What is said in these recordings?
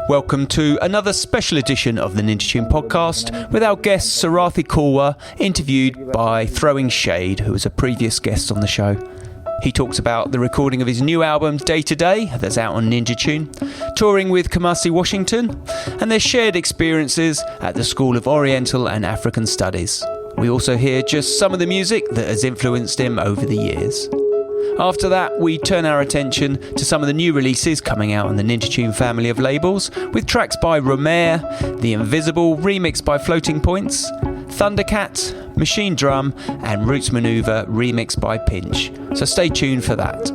Welcome to another special edition of the Ninja Tune podcast with our guest Sarathy Korwar, interviewed by Throwing Shade, who was a previous guest on the show. He talks about the recording of his new album Day to Day, that's out on Ninja Tune, touring with Kamasi Washington, and their shared experiences at the School of Oriental and African Studies. We also hear just some of the music that has influenced him over the years. After that, we turn our attention to some of the new releases coming out on the Ninja Tune family of labels, with tracks by Romare, The Invisible, remixed by Floating Points, Thundercat, Machinedrum, and Roots Manuva, remixed by Pinch. So stay tuned for that.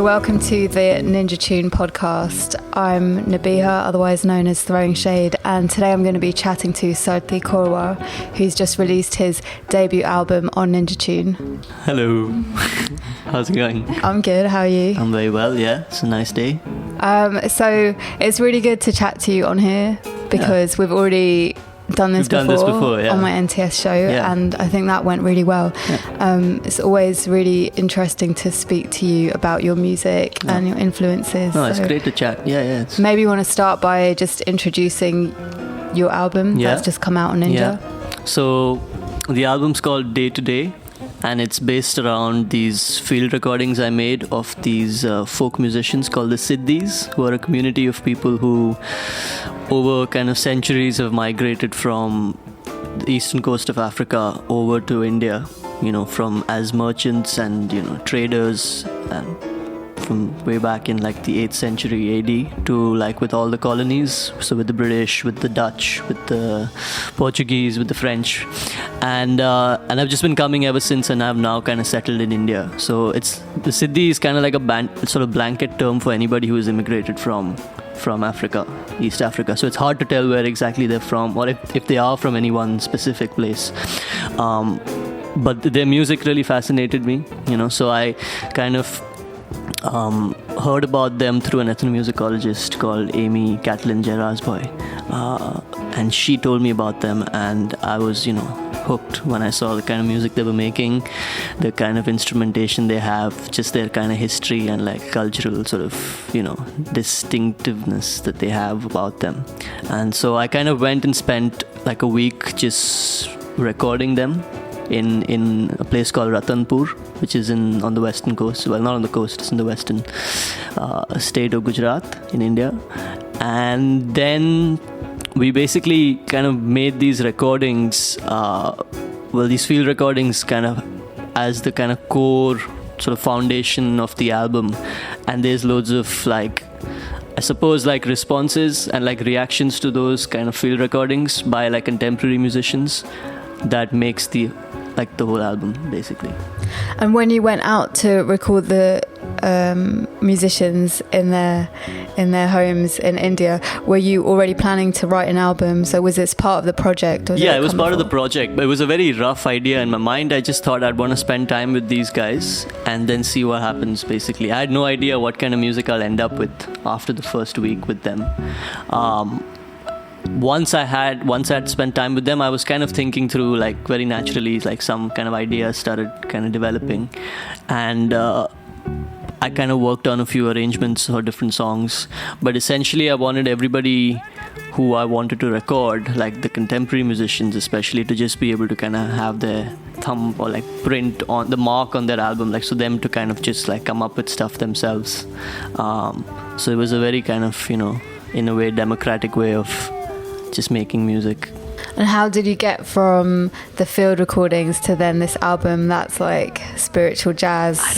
Welcome to the Ninja Tune podcast. I'm Nabihah, otherwise known as Throwing Shade, and today I'm going to be chatting to Sarathy Korwar, who's just released his debut album on Ninja Tune. Hello. How's it going? I'm good, how are you? I'm very well, yeah. It's a nice day. So it's really good to chat to you on here because we've already done this before on my NTS show, and I think that went really well. It's always really interesting to speak to you about your music and your influences. No, it's great to chat. Maybe you want to start by just introducing your album that's just come out on Ninja. So the album's called Day to Day, and it's based around these field recordings I made of these folk musicians called the Siddhis, who are a community of people who over kind of centuries have migrated from the eastern coast of Africa over to India, from as merchants and, traders, and from way back in like the 8th century AD to like with all the colonies, so with the British, with the Dutch, with the Portuguese, with the French, and I've just been coming ever since, and I've now kind of settled in India. So it's the Siddhi is kind of like a sort of blanket term for anybody who has immigrated from Africa, East Africa. So it's hard to tell where exactly they're from, or if they are from any one specific place. But their music really fascinated me, so I kind of heard about them through an ethnomusicologist called Amy Catlin Gerasboy, and she told me about them, and I was hooked when I saw the kind of music they were making, the kind of instrumentation they have, just their kind of history and like cultural sort of distinctiveness that they have about them. And so I kind of went and spent like a week just recording them in a place called Ratanpur, which is on the western coast. Well, not on the coast, it's in the western state of Gujarat in India. And then we basically kind of made these recordings, these field recordings kind of as the kind of core sort of foundation of the album. And there's loads of like, I suppose like responses and like reactions to those kind of field recordings by like contemporary musicians that makes the whole album basically. And when you went out to record the musicians in their homes in India. Were you already planning to write an album? So was this part of the project? Or it was part of the project, but it was a very rough idea in my mind. I just thought I'd want to spend time with these guys and then see what happens, basically. I had no idea what kind of music I'll end up with after the first week with them. Once I had spent time with them, I was kind of thinking through, like, very naturally, like some kind of idea started kind of developing, and I kind of worked on a few arrangements for different songs. But essentially, I wanted everybody who I wanted to record, like the contemporary musicians especially, to just be able to kind of have their thumb or like print on the mark on their album, like, so them to kind of just like come up with stuff themselves. So it was a very kind of, in a way, democratic way of just making music. And how did you get from the field recordings to then this album that's like spiritual jazz? I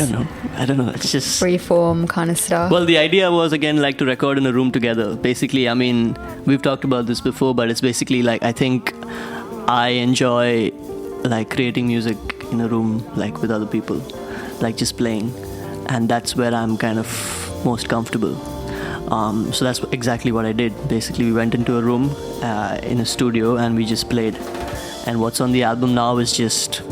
don't know. It's just freeform kind of stuff. Well, the idea was, again, like, to record in a room together. Basically, I mean, we've talked about this before, but it's basically like, I think I enjoy like creating music in a room, like with other people, like just playing. And that's where I'm kind of most comfortable. So that's exactly what I did. Basically, we went into a room in a studio and we just played. And what's on the album now is just,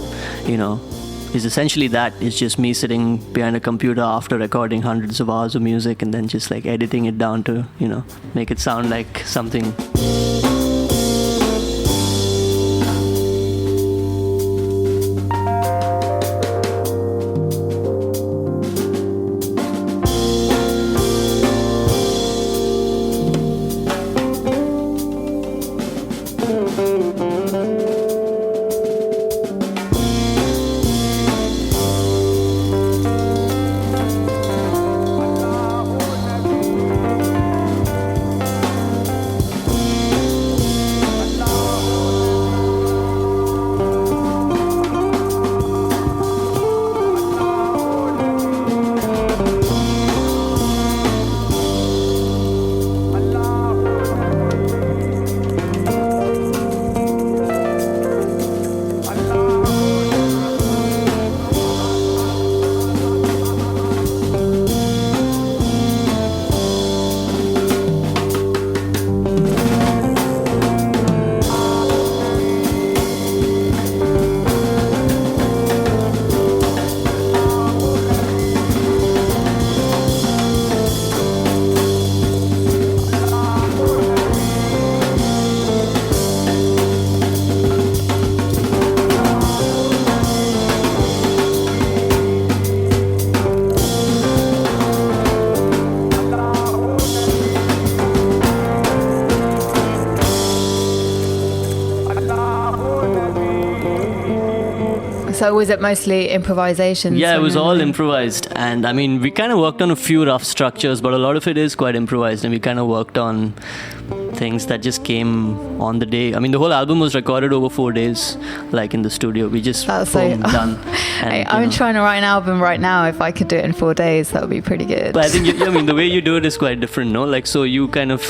is essentially that. It's just me sitting behind a computer after recording hundreds of hours of music and then just like editing it down to, make it sound like something. So was it mostly improvisation? Yeah, it was all improvised. And I mean, we kind of worked on a few rough structures, but a lot of it is quite improvised. And we kind of worked on things that just came on the day. I mean, the whole album was recorded over 4 days, like in the studio. We just boom, done. And, I'm trying to write an album right now. If I could do it in 4 days, that would be pretty good. But I think, the way you do it is quite different, no? Like, so you kind of...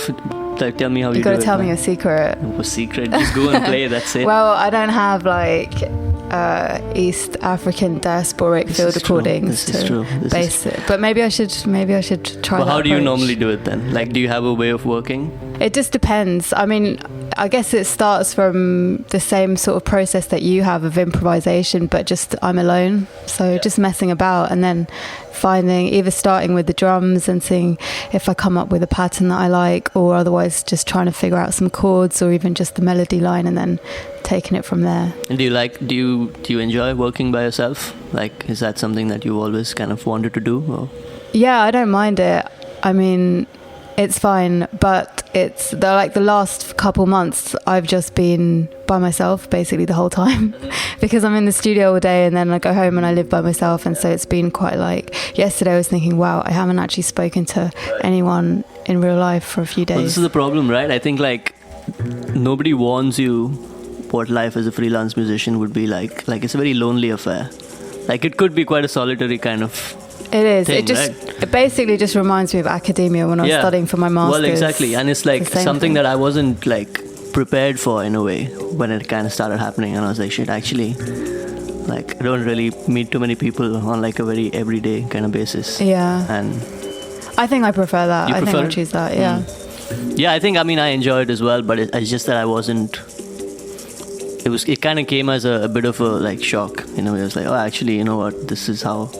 Like, tell me how you do it. You've got to tell me a secret. A secret? Just go and play, that's it. Well, I don't have, like... East African diasporic field recordings to base it. But maybe I should try that. But how do you normally do it then? Like, do you have a way of working? It just depends. I mean, I guess it starts from the same sort of process that you have of improvisation, but just I'm alone. So just messing about and then either starting with the drums and seeing if I come up with a pattern that I like, or otherwise just trying to figure out some chords or even just the melody line and then taking it from there. And do you enjoy working by yourself? Like, is that something that you always kind of wanted to do? Or? Yeah, I don't mind it. I mean, it's fine, but it's the last couple months I've just been by myself basically the whole time because I'm in the studio all day and then I go home and I live by myself, and so it's been quite like yesterday I was thinking, wow, I haven't actually spoken to anyone in real life for a few days. Well, this is the problem, right? I think like nobody warns you what life as a freelance musician would be like. Like, it's a very lonely affair. Like, it could be quite a solitary kind of It is. thing, It basically just reminds me of academia when I was studying for my master's. Well, exactly. And it's like something that I wasn't like prepared for in a way when it kind of started happening. And I was like, shit, actually, like, I don't really meet too many people on like a very everyday kind of basis. Yeah. And I think I prefer that. You I prefer think I'll it? choose that, yeah. Yeah, I think, I enjoyed it as well, but it's just that I wasn't... It kind of came as a bit of a, like, shock. You know, it was like, oh, actually, you know what, this is how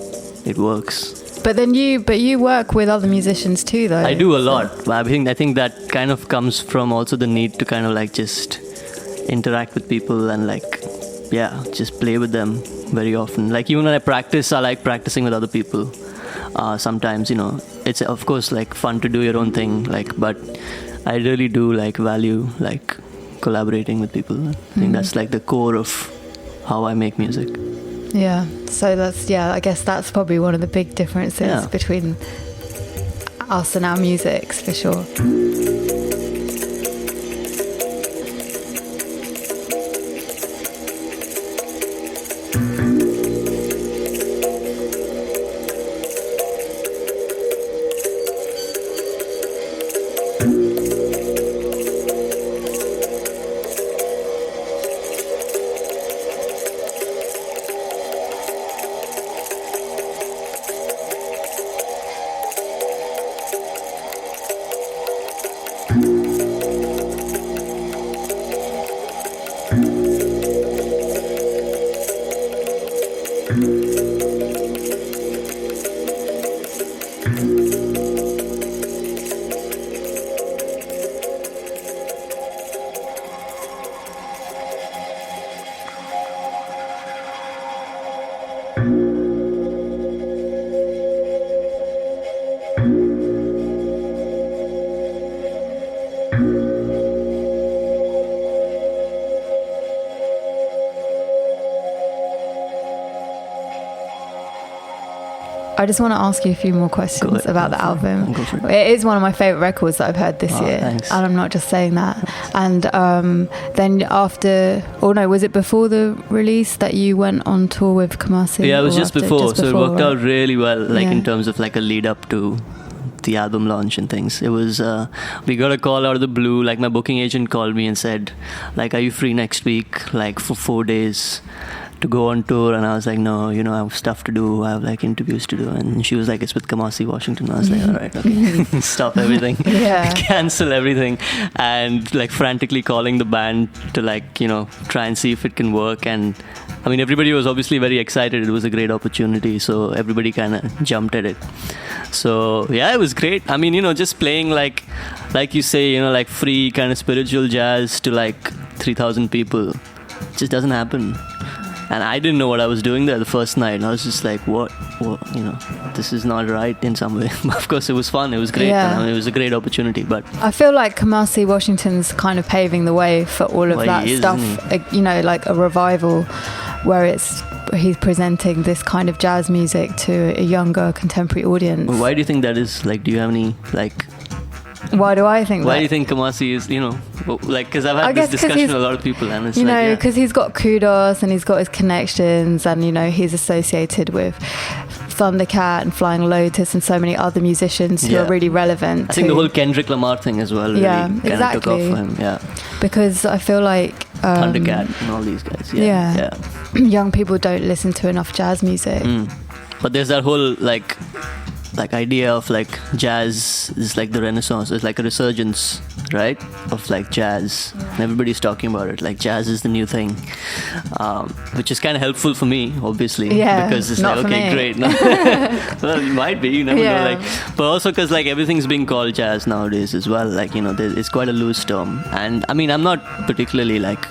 it works. But you work with other musicians too, though. I do a lot. I think that kind of comes from also the need to kind of, like, just interact with people and, like, yeah, just play with them very often. Like, even when I practice, I like practicing with other people. Sometimes, you know, it's of course like fun to do your own thing, like, but I really do like value like collaborating with people. I think that's like the core of how I make music. Yeah, so I guess that's probably one of the big differences between us and our musics, for sure. I just want to ask you a few more questions about the album. It is one of my favourite records that I've heard this year. Thanks. And I'm not just saying that. And then after, was it before the release that you went on tour with Kamasi? Yeah, it was just before. So it worked out really well, like in terms of like a lead up to the album launch and things. It was, we got a call out of the blue, like my booking agent called me and said, like, are you free next week, like for 4 days? To go on tour, and I was like, no, you know, I have stuff to do, I have like interviews to do. And she was like, it's with Kamasi Washington. I was like, all right, okay. Stop everything, cancel everything, and like frantically calling the band to like, you know, try and see if it can work. And I mean, everybody was obviously very excited. It was a great opportunity, so everybody kind of jumped at it. So yeah, it was great. I mean, you know, just playing like you say, you know, like free kind of spiritual jazz to like 3,000 people, it just doesn't happen. And I didn't know what I was doing there the first night. And I was just like, what, you know, this is not right in some way. Of course, it was fun. It was great. Yeah. And, it was a great opportunity. But I feel like Kamasi Washington's kind of paving the way for all of that stuff. You know, like a revival where he's presenting this kind of jazz music to a younger contemporary audience. Why do you think that is? Like, do you have any, like... Why do I think that? Why do you think Kamasi is, you know, like, because I've had this discussion with a lot of people, and it's, you know, because he's got kudos and he's got his connections, and, you know, he's associated with Thundercat and Flying Lotus and so many other musicians who are really relevant. I think the whole Kendrick Lamar thing as well really kind of took off for him. Yeah, because I feel like Thundercat and all these guys. Yeah. Young people don't listen to enough jazz music. But there's that whole like idea of like jazz is like the Renaissance. It's like a resurgence, right, of like jazz. And everybody's talking about it, like jazz is the new thing, which is kind of helpful for me, obviously, because it's like, okay, great. Well, it might be, you never know, like, but also because like everything's being called jazz nowadays as well, like, you know, it's quite a loose term. And I mean, I'm not particularly like,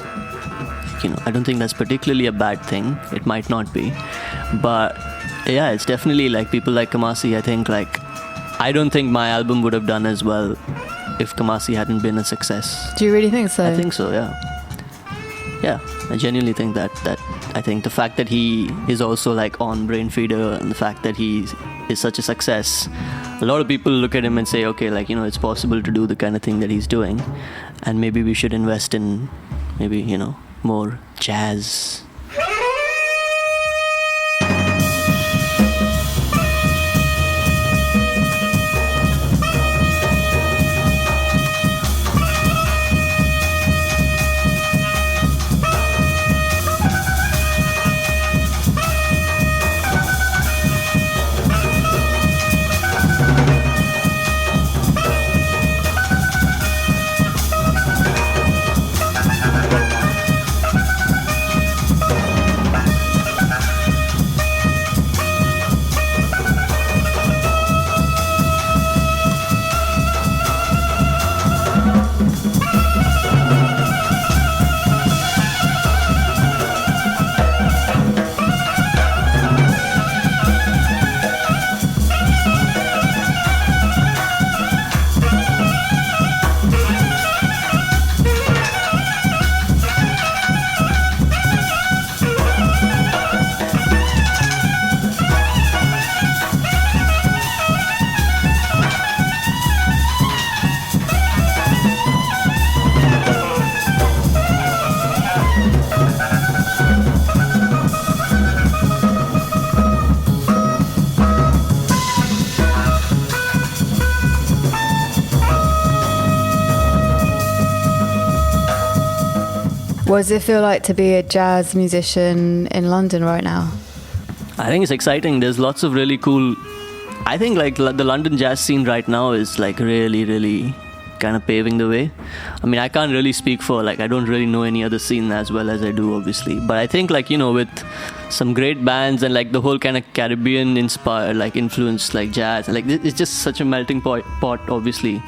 you know, I don't think that's particularly a bad thing. It might not be, but yeah, it's definitely like people like Kamasi. I think like, I don't think my album would have done as well if Kamasi hadn't been a success. Do you really think so? I think so, yeah, I genuinely think that I think the fact that he is also like on Brainfeeder, and the fact that he is such a success, a lot of people look at him and say, okay, like, you know, it's possible to do the kind of thing that he's doing, and maybe we should invest in maybe, you know, more jazz. What does it feel like to be a jazz musician in London right now? I think it's exciting. There's lots of really cool... I think like the London jazz scene right now is like really, really kind of paving the way. I mean, I can't really speak for, like, I don't really know any other scene as well as I do, obviously. But I think, like, you know, with some great bands and like the whole kind of Caribbean inspired, like influence, like jazz, like it's just such a melting pot, obviously,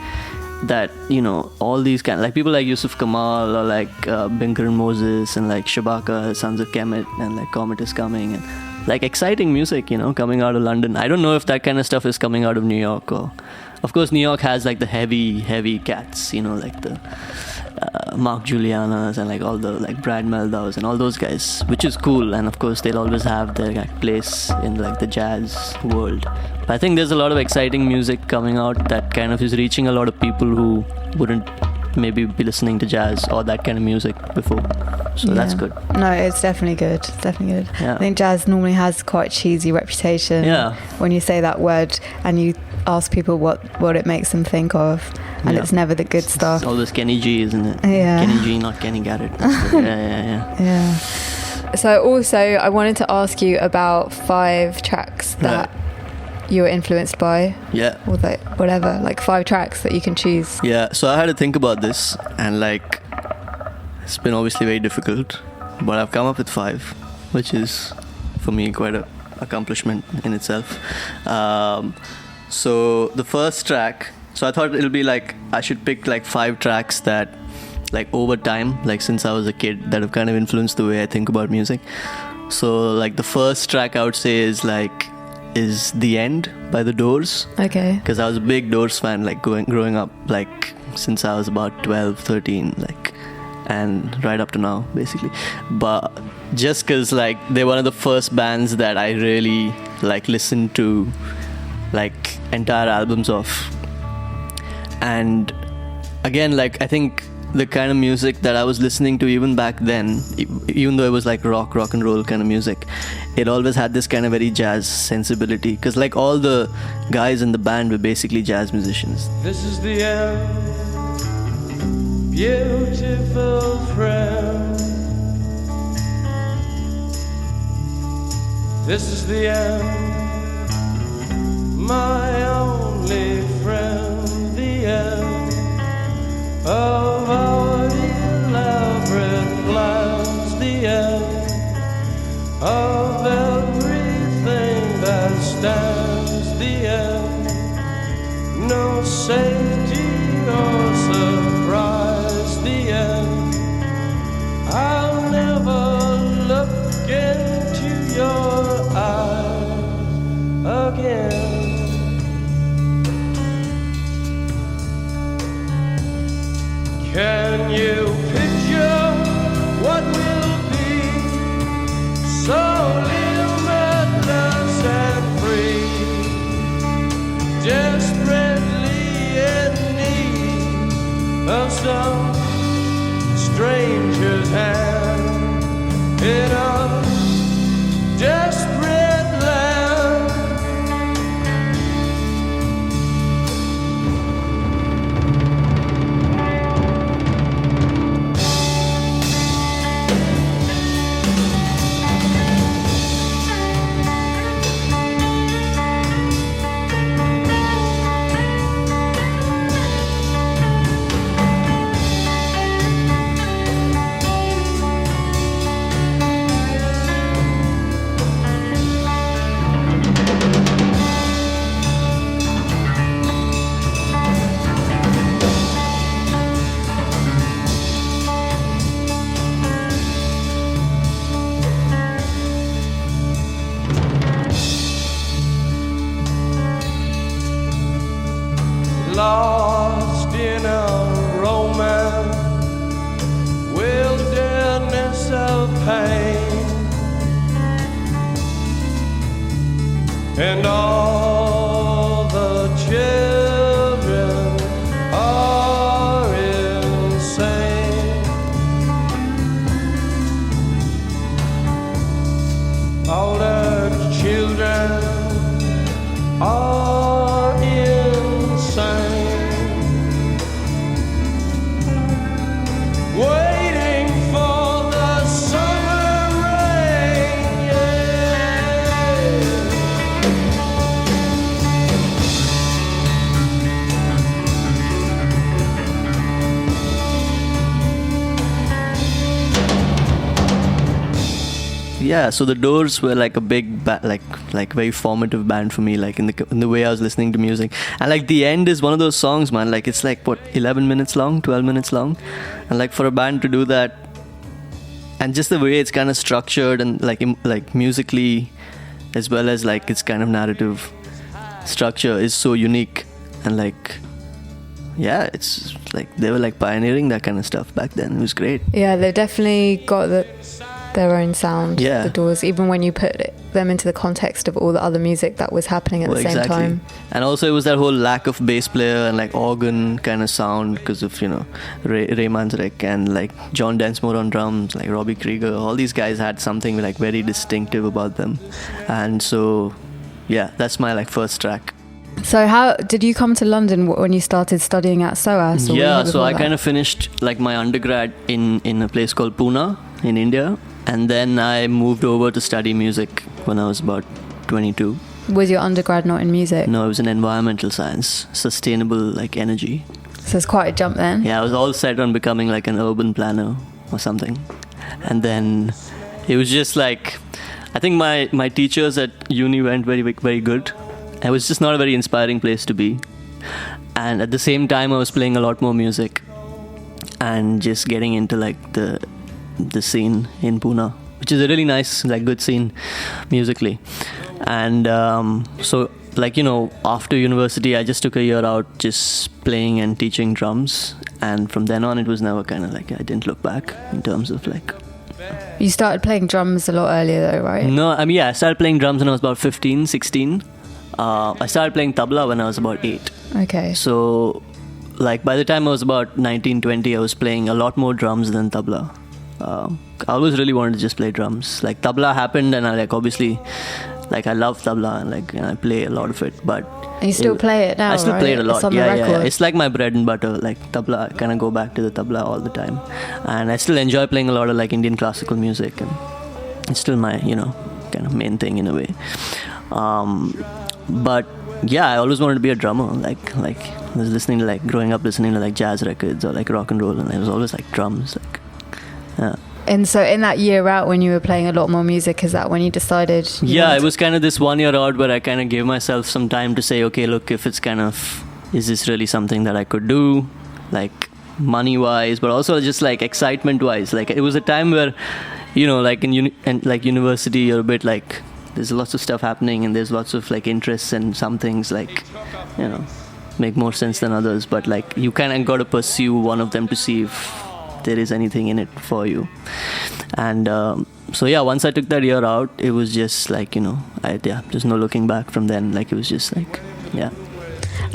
that, you know, all these kind of, like people like Yusuf Kamal or like Binker and Moses and like Shabaka, Sons of Kemet, and like Comet is Coming, and like exciting music, you know, coming out of London. I don't know if that kind of stuff is coming out of New York, or of course New York has like the heavy cats, you know, like the Mark Julianas and like all the like Brad Meldows and all those guys, which is cool, and of course they'll always have their like, place in like the jazz world. But I think there's a lot of exciting music coming out that kind of is reaching a lot of people who wouldn't maybe be listening to jazz or that kind of music before. So that's good. No, it's definitely good. It's definitely good. Yeah. I think jazz normally has quite a cheesy reputation. Yeah. When you say that word and you ask people what it makes them think of, and it's never the good stuff. It's always Kenny G, isn't it? Yeah. Kenny G, not Kenny Garrett. Yeah. So also, I wanted to ask you about 5 tracks that you were influenced by. Yeah. Or like whatever, like 5 tracks that you can choose. Yeah, so I had to think about this, and like it's been obviously very difficult, but I've come up with 5, which is for me quite an accomplishment in itself. So the first track, so I thought it'll be like I should pick like 5 tracks that like over time, like since I was a kid, that have kind of influenced the way I think about music. So like the first track I would say is The End by The Doors. Okay. Because I was a big Doors fan, like growing up, like since I was about 12, 13, like, and right up to now, basically. But just because like they're one of the first bands that I really like listened to like entire albums of. And again, like I think the kind of music that I was listening to even back then, even though it was like rock and roll kind of music, it always had this kind of very jazz sensibility, because like all the guys in the band were basically jazz musicians. This is the end, beautiful friend. This is the end, my only friend. The end of our elaborate plans. The end of everything that stands. The end, no safety or surprise. The end, I'll never look into your eyes again. Can you picture what will be so limitless and free, desperately in need of some stranger's hand in a desperate land? Lost in a romance, wilderness of pain, and all the children are insane. All the children are insane, waiting for yeah, so the Doors were like a big like very formative band for me, like in the way I was listening to music. And like the end is one of those songs, man, like it's like what, 11 minutes long, 12 minutes long, and like for a band to do that, and just the way it's kind of structured and like musically as well as like its kind of narrative structure is so unique. And like, yeah, it's like they were like pioneering that kind of stuff back then. It was great. Yeah, they definitely got their own sound, the Doors, even when you put them into the context of all the other music that was happening at the same time. And also it was that whole lack of bass player and like organ kind of sound because of, you know, Ray Manzarek and like John Densmore on drums, like Robbie Krieger. All these guys had something like very distinctive about them. And so, yeah, that's my like first track. So how did you come to London when you started studying at SOAS? Yeah, so I kind of finished like my undergrad in a place called Pune in India, and then I moved over to study music when I was about 22. Was your undergrad not in music? No, it was in environmental science, sustainable like energy. So it's quite a jump then. Yeah, I was all set on becoming like an urban planner or something, and then it was just like, I think my teachers at uni weren't very good. It was just not a very inspiring place to be. And at the same time, I was playing a lot more music and just getting into like the scene in Pune, which is a really nice, like good scene musically. And so like, you know, after university, I just took a year out just playing and teaching drums. And from then on, it was never kind of like, I didn't look back in terms of like... You started playing drums a lot earlier though, right? No, I mean, yeah, I started playing drums when I was about 15, 16. I started playing tabla when I was about 8. Okay. So, like, by the time I was about 19, 20, I was playing a lot more drums than tabla. I always really wanted to just play drums. Like, tabla happened, and I, like, obviously, like, I love tabla, and, like, I play a lot of it, but... And you still play it now, I still right? play it a lot, it's on yeah. the record. It's like my bread and butter, like, tabla. I kind of go back to the tabla all the time. And I still enjoy playing a lot of, like, Indian classical music, and it's still my, you know, kind of main thing in a way. But yeah, I always wanted to be a drummer. Like I was listening to growing up listening to like jazz records or like rock and roll, and it was always like drums. Like, yeah. And so in that year out when you were playing a lot more music, is that when you decided? Yeah, it was kind of this 1 year out where I kind of gave myself some time to say, okay, look, if it's kind of, is this really something that I could do, like money wise, but also just like excitement wise. Like it was a time where, you know, like in university, you're a bit like, there's lots of stuff happening and there's lots of like interests, and some things like, you know, make more sense than others, but like you kind of got to pursue one of them to see if there is anything in it for you. And so yeah, once I took that year out, it was just like, you know, there's no looking back from then. Like it was just like, yeah.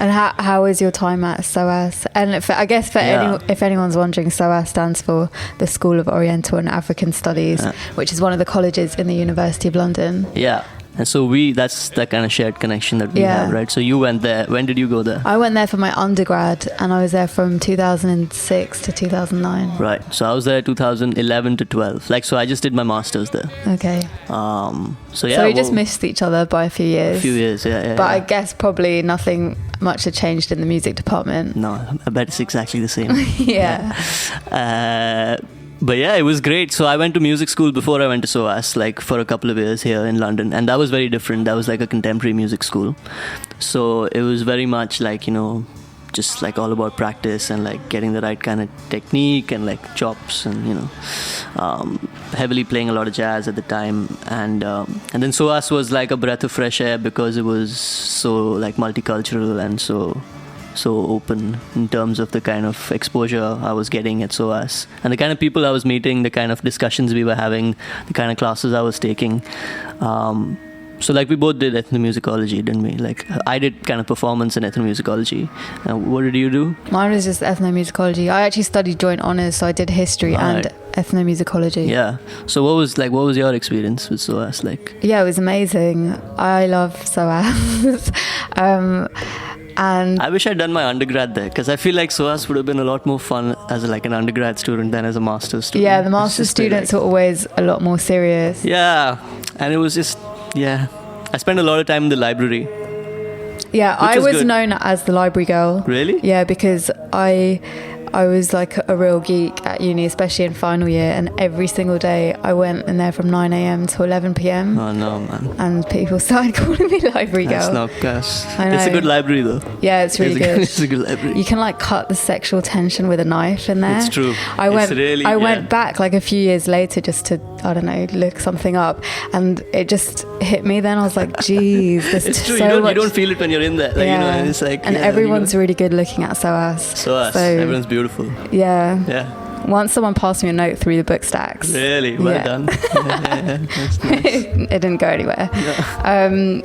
And how was your time at SOAS? And I guess if anyone's wondering, SOAS stands for the School of Oriental and African Studies, which is one of the colleges in the University of London. Yeah. And so that's that kind of shared connection that we have, right? So you went there. When did you go there? I went there for my undergrad, and I was there from 2006 to 2009. Right. So I was there 2011 to 12. Like, so I just did my master's there. Okay. So yeah. So we just missed each other by a few years. Yeah. But I guess probably nothing much had changed in the music department. No, I bet it's exactly the same. Yeah. But yeah, it was great. So I went to music school before I went to SOAS, like for a couple of years here in London. And that was very different. That was like a contemporary music school. So it was very much like, you know, just like all about practice and like getting the right kind of technique and like chops and, you know, heavily playing a lot of jazz at the time. And then SOAS was like a breath of fresh air because it was so like multicultural and so open in terms of the kind of exposure I was getting at SOAS and the kind of people I was meeting, the kind of discussions we were having, the kind of classes I was taking. So like we both did ethnomusicology, didn't we? Like I did kind of performance in ethnomusicology. What did you do? Mine was just ethnomusicology. I actually studied joint honours, so I did history and ethnomusicology. Yeah. So what was your experience with SOAS like? Yeah, it was amazing. I love SOAS. And I wish I'd done my undergrad there because I feel like SOAS would have been a lot more fun as like an undergrad student than as a master's student. Yeah, the master's students are always a lot more serious. Yeah, and it was just, I spent a lot of time in the library. Yeah, I was known as the library girl. Really? Yeah, because I I was like a real geek at uni, especially in final year, and every single day I went in there from 9 a.m. to 11 p.m. Oh no, man. And people started calling me library girl. That's not gosh. It's a good library though. Yeah, it's really good. It's a good library. You can like cut the sexual tension with a knife in there. It's true. I went back like a few years later just to, I don't know, look something up, and it just hit me then. I was like, geez, this is true. so You don't feel it when you're in there. Like, yeah. You know, it's like, and everyone's really good looking at SOAS. So everyone's beautiful. Yeah. Yeah. Once someone passed me a note through the book stacks. Really? Well done. That's nice. It didn't go anywhere. Yeah.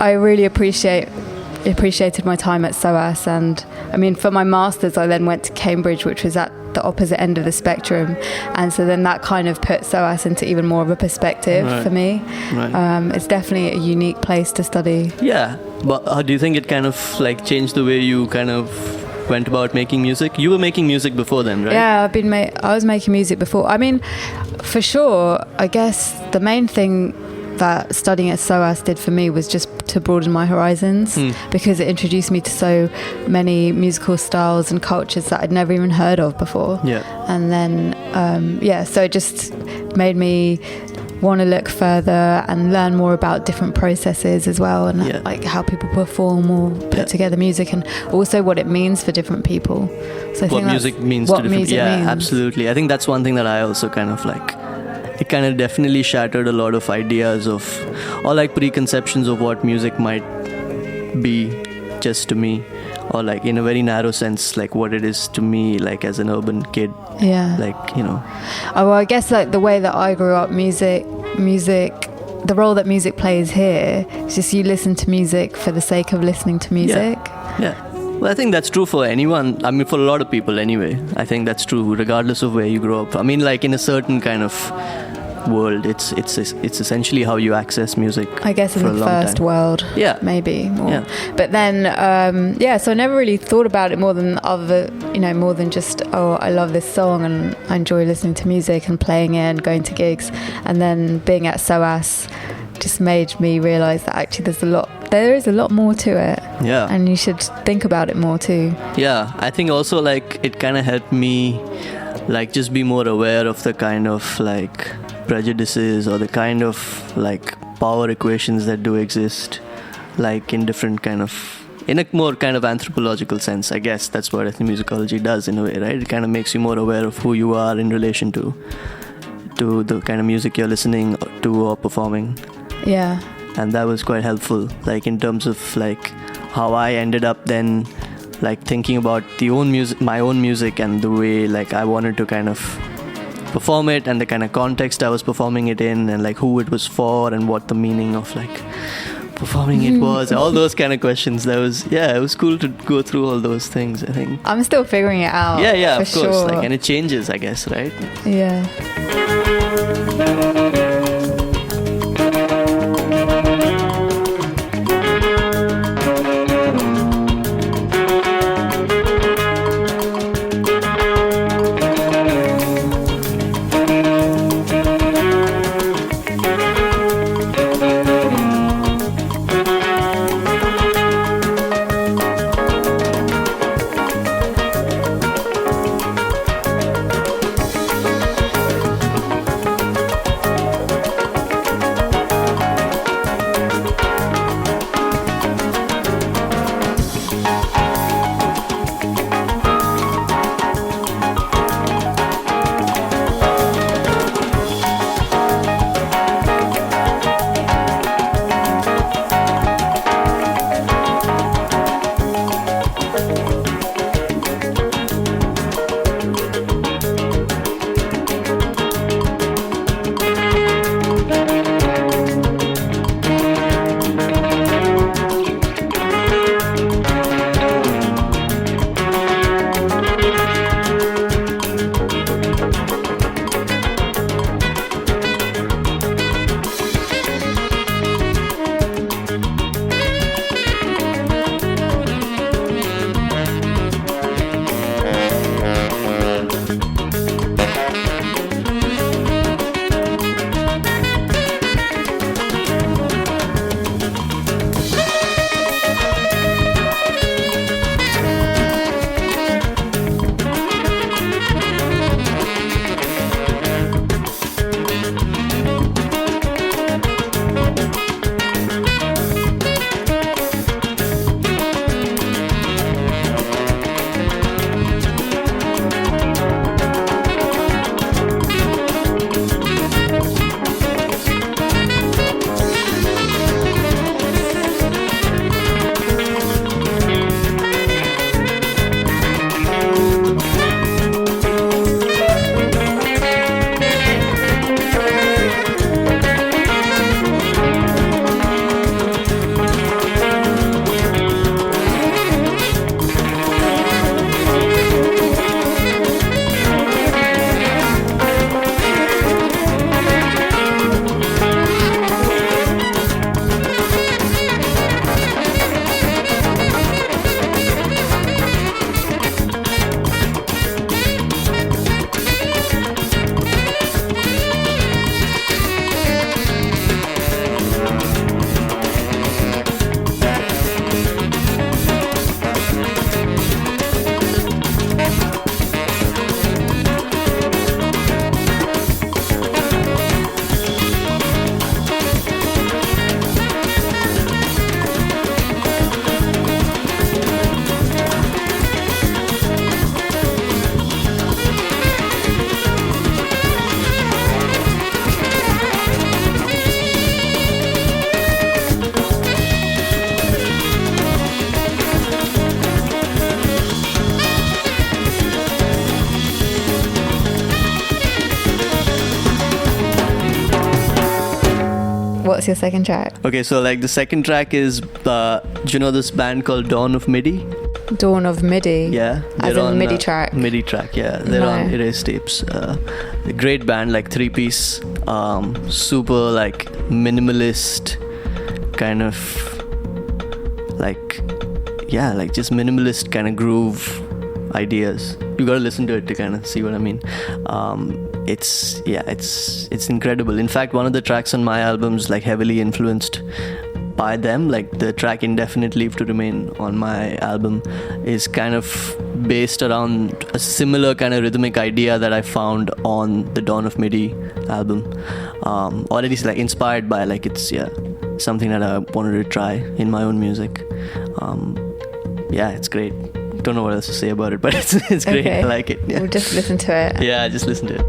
I really appreciated my time at SOAS, and I mean, for my masters I then went to Cambridge, which was at the opposite end of the spectrum, and so then that kind of put SOAS into even more of a perspective for me. Right. It's definitely a unique place to study. Yeah, but how do you think it kind of like changed the way you kind of went about making music? You were making music before then, right? Yeah, I was making music before. I mean, for sure, I guess the main thing that studying at SOAS did for me was just to broaden my horizons, because it introduced me to so many musical styles and cultures that I'd never even heard of before. Yeah. And then, so it just made me want to look further and learn more about different processes as well, and like how people perform or put together music, and also what it means for different people. So I think music means to different people. Yeah, absolutely. I think that's one thing that I also kind of like. It kind of definitely shattered a lot of ideas of, or like preconceptions of what music might be just to me, or like in a very narrow sense, like what it is to me, like as an urban kid. Yeah. Like, you know. Oh, well, I guess like the way that I grew up, music, the role that music plays here is just you listen to music for the sake of listening to music. Yeah. Well, I think that's true for anyone. I mean, for a lot of people anyway. I think that's true regardless of where you grow up. I mean, like in a certain kind of world, it's essentially how you access music. I guess in the first world, maybe more. Yeah. But then, so I never really thought about it more than just I love this song and I enjoy listening to music and playing it and going to gigs, and then being at SOAS just made me realise that actually there is a lot more to it. Yeah. And you should think about it more too. Yeah, I think also like it kind of helped me like just be more aware of the kind of like prejudices or the kind of like power equations that do exist, like in different kind of, in a more kind of anthropological sense. I guess that's what ethnomusicology does in a way, right? It kind of makes you more aware of who you are in relation to the kind of music you're listening to or performing. Yeah. And that was quite helpful, like in terms of like how I ended up then like thinking about my own music and the way like I wanted to kind of perform it, and the kind of context I was performing it in, and like who it was for, and what the meaning of like performing it was. All those kind of questions. It was cool to go through all those things, I think. I'm still figuring it out. Yeah, of course. Sure. Like, and it changes, I guess, right? Yeah. what's your second track? Okay, so like the second track is, do you know this band called Dawn of Midi? Dawn of Midi? Yeah. As in Midi track? Midi track, yeah. They're on Erase Tapes. A great band, like 3-piece. Super like minimalist kind of like, yeah, like just minimalist kind of groove ideas. You gotta listen to it to kind of see what I mean. It's incredible. In fact, one of the tracks on my album's like heavily influenced by them. Like the track Indefinite Leave to Remain on my album is kind of based around a similar kind of rhythmic idea that I found on the Dawn of Midi album, or at least like inspired by, like, it's something that I wanted to try in my own music. It's great. Don't know what else to say about it, but it's great. Okay. I like it. Yeah. We'll just listen to it. Yeah, just listen to it.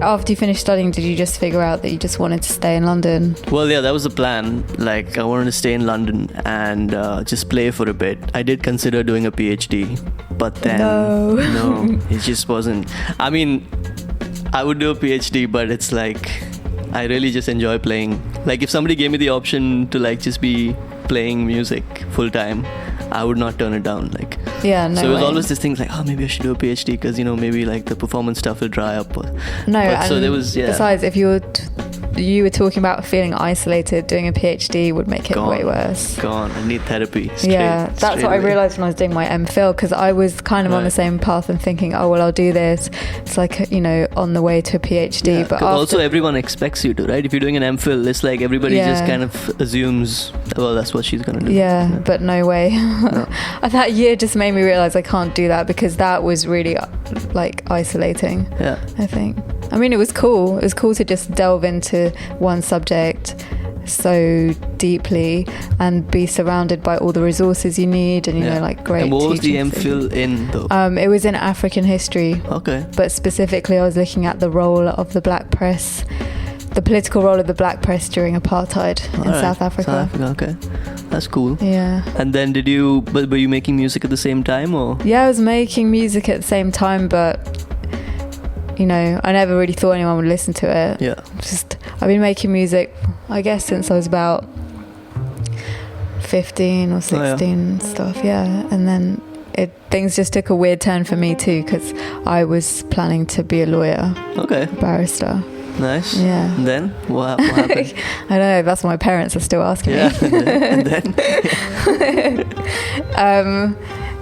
After you finished studying, did you just figure out that you just wanted to stay in London? Well, yeah, that was the plan. Like, I wanted to stay in London and just play for a bit. I did consider doing a PhD, but then no, it just wasn't. I mean, I would do a PhD, but it's like I really just enjoy playing. Like, if somebody gave me the option to like just be playing music full time, I would not turn it down. Like, yeah, no. So it was way. always this thing like, oh, maybe I should do a PhD because, you know, maybe like the performance stuff will dry up. So there was, besides, if you were talking about feeling isolated, doing a PhD would make it way worse. I need therapy. That's what I realised when I was doing my MPhil, because I was kind of on the same path and thinking, oh, well, I'll do this. It's like, you know, on the way to a PhD. Yeah, but also everyone expects you to, right? If you're doing an MPhil, it's like everybody just kind of assumes, well, that's what she's going to do. Yeah, but no way. No. That year just made me realise I can't do that, because that was really like isolating. Yeah, I think. I mean, it was cool. It was cool to just delve into one subject so deeply and be surrounded by all the resources you need, and you know, like great. And what was the MPhil in though? It was in African history. Okay. But specifically, I was looking at the role of the black press, the political role of the black press during apartheid in South Africa. Okay, that's cool. Yeah. And then were you making music at the same time, or? Yeah, I was making music at the same time, but you know, I never really thought anyone would listen to it. Yeah. I've been making music, I guess, since I was about 15 or 16 and stuff, and then things just took a weird turn for me too, because I was planning to be a lawyer. Okay. Barrister. Nice. Yeah. And then what happened? I don't know, that's what my parents are still asking me. And then?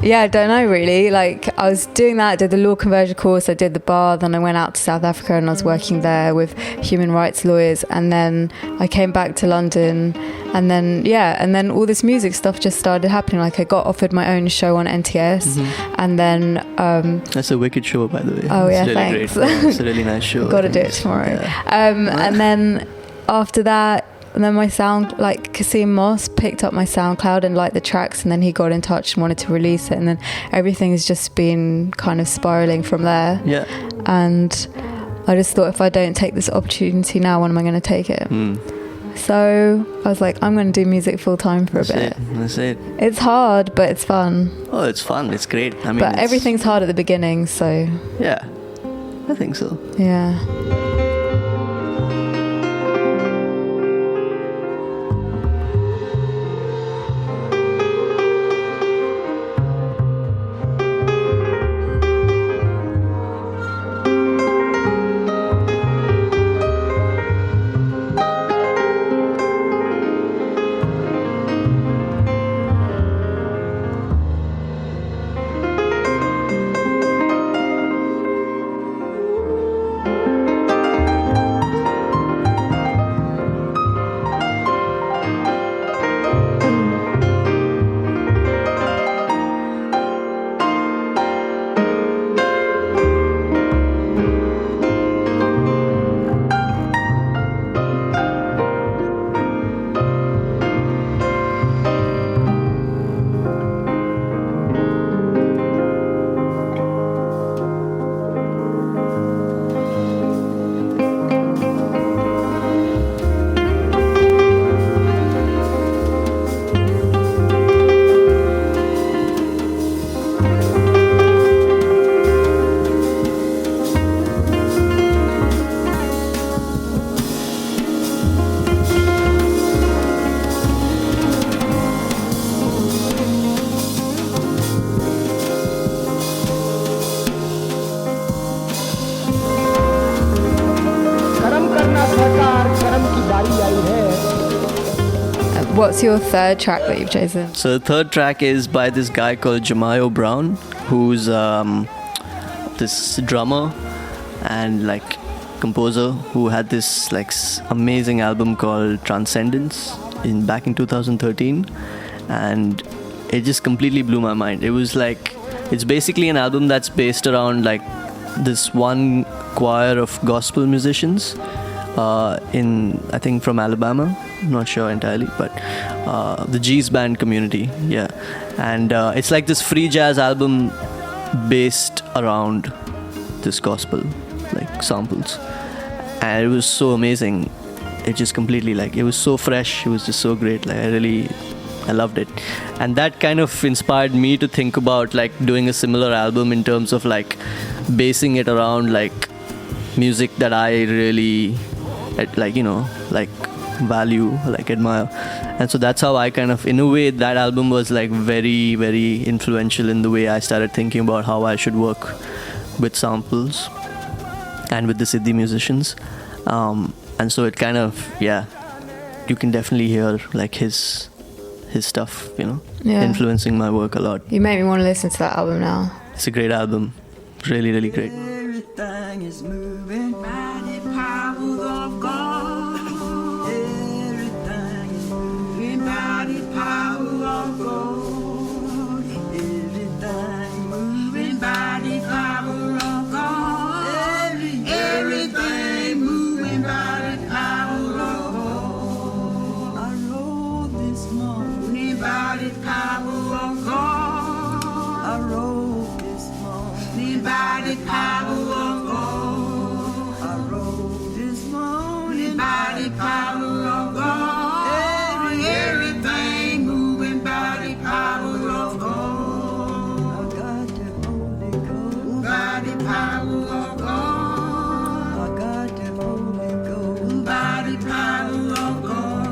I don't know really. Like, I was doing that, I did the law conversion course, I did the bar, then I went out to South Africa and I was working there with human rights lawyers, and then I came back to London, and then all this music stuff just started happening. Like, I got offered my own show on NTS, and then that's a wicked show, by the way. Oh, it's yeah, really thanks. Great. It's a really nice show. Got to do it tomorrow. And then after that, and then my Kasim Moss picked up my SoundCloud and liked the tracks, and then he got in touch and wanted to release it, and then everything has just been kind of spiraling from there. Yeah. And I just thought, if I don't take this opportunity now, when am I going to take it? So I was like, I'm going to do music full time for a bit. That's it. It's hard, but it's fun. Oh, it's fun. It's great. I mean, but everything's hard at the beginning, so. Yeah, I think so. Yeah. What's your third track that you've chosen? So the third track is by this guy called Jaimeo Brown, who's this drummer and like composer who had this like amazing album called Transcendence back in 2013, and it just completely blew my mind. It was like, it's basically an album that's based around like this one choir of gospel musicians I think from Alabama, I'm not sure entirely, but the G's band community, yeah. And it's like this free jazz album based around this gospel, like samples. And it was so amazing. It just completely like, it was so fresh, it was just so great. Like I loved it. And that kind of inspired me to think about like doing a similar album in terms of like basing it around like music that I really like, you know, like value, like admire. And so that's how I kind of, in a way, that album was like very, very influential in the way I started thinking about how I should work with samples and with the Siddhi musicians. And so it kind of, yeah, you can definitely hear like his stuff, you know, influencing my work a lot. You make me want to listen to that album now. It's a great album. Really, really great. Everything is moving by the power of God. Everything is moving by the power of God. Everything moving by the power of God. Everything moving by the power of God. I wrote this morning by the power of God. I wrote this morning by the power of God. I wrote this morning by the power of God. Everything moving by the power of God. I got the Holy Ghost by the power of God. I got the Holy Ghost by the power of God.